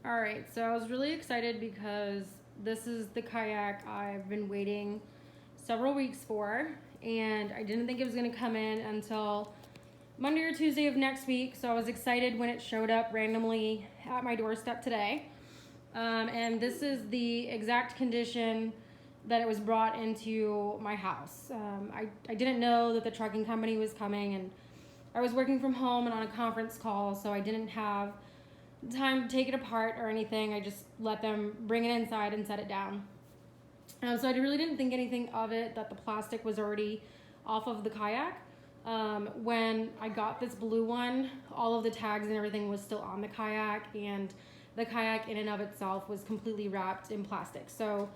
All right, so I was really excited because this is the kayak I've been waiting several weeks for, and I didn't think it was gonna come in until Monday or Tuesday of next week, so I was excited when it showed up randomly at my doorstep today. And this is the exact condition that it was brought into my house. I didn't know that the trucking company was coming, and I was working from home and on a conference call, so I didn't have time to take it apart or anything. I just let them bring it inside and set it down. So I really didn't think anything of it, that the plastic was already off of the kayak. When I got this blue one, all of the tags and everything was still on the kayak, and the kayak in and of itself was completely wrapped in plastic. So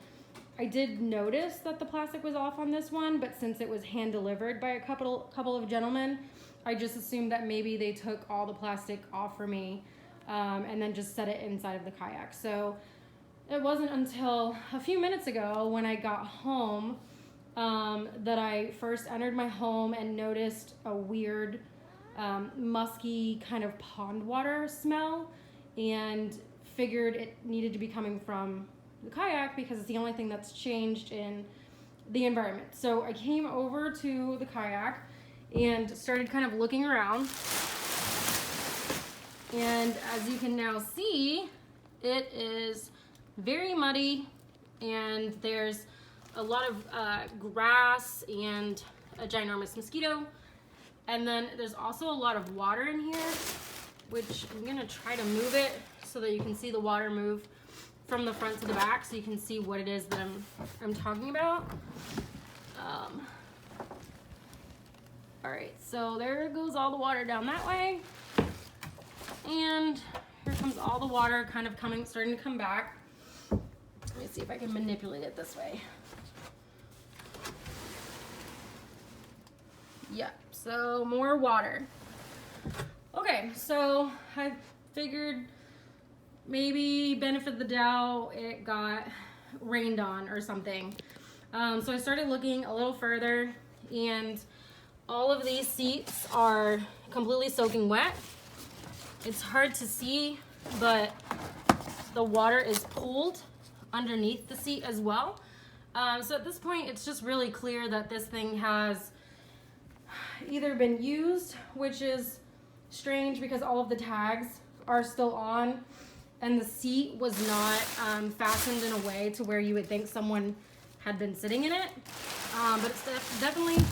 I did notice that the plastic was off on this one, but since it was hand delivered by a couple of gentlemen, I just assumed that maybe they took all the plastic off for me and then just set it inside of the kayak. So it wasn't until a few minutes ago when I got home that I first entered my home and noticed a weird musky kind of pond water smell, and figured it needed to be coming from the kayak because it's the only thing that's changed in the environment. So I came over to the kayak and started kind of looking around. And as you can now see, it is very muddy, and there's a lot of grass and a ginormous mosquito. And then there's also a lot of water in here, which I'm gonna try to move it so that you can see the water move from the front to the back, so you can see what it is that I'm talking about. All right, so there goes all the water down that way. And here comes all the water kind of starting to come back. Let me see if I can manipulate it this way. Yeah, so more water. Okay, so I figured maybe benefit of the doubt, it got rained on or something. So I started looking a little further, and all of these seats are completely soaking wet. It's hard to see, but the water is pooled underneath the seat as well. So at this point, it's just really clear that this thing has either been used, which is strange because all of the tags are still on, and the seat was not fastened in a way to where you would think someone had been sitting in it. But it's definitely,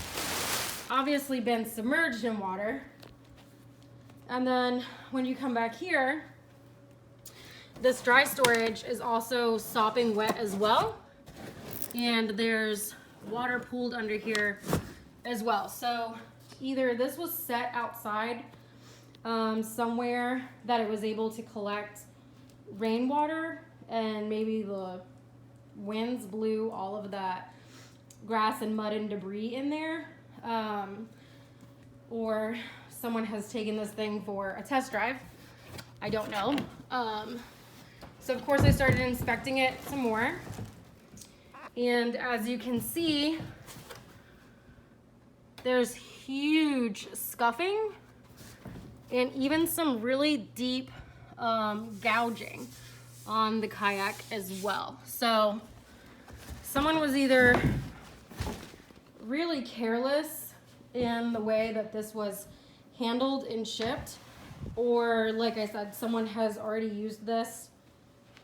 obviously been submerged in water. And then when you come back here, this dry storage is also sopping wet as well. And there's water pooled under here as well. So either this was set outside somewhere that it was able to collect rainwater, and maybe the winds blew all of that grass and mud and debris in there, or someone has taken this thing for a test drive. I don't know. So of course I started inspecting it some more, and as you can see, there's huge scuffing and even some really deep gouging on the kayak as well. So someone was either really careless in the way that this was handled and shipped, or like I said, someone has already used this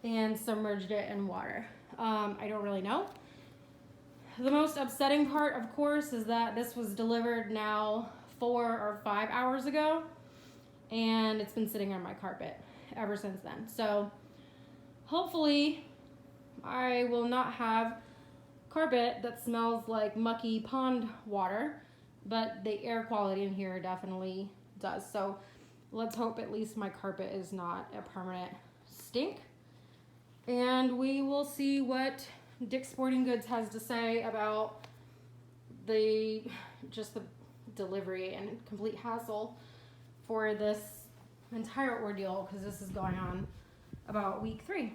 and submerged it in water. I don't really know. The most upsetting part, of course, is that this was delivered now 4 or 5 hours ago, and it's been sitting on my carpet ever since then. So hopefully I will not have carpet that smells like mucky pond water, but the air quality in here definitely does. So let's hope at least my carpet is not a permanent stink. And we will see what Dick's Sporting Goods has to say about the delivery and complete hassle for this entire ordeal, because this is going on about week 3.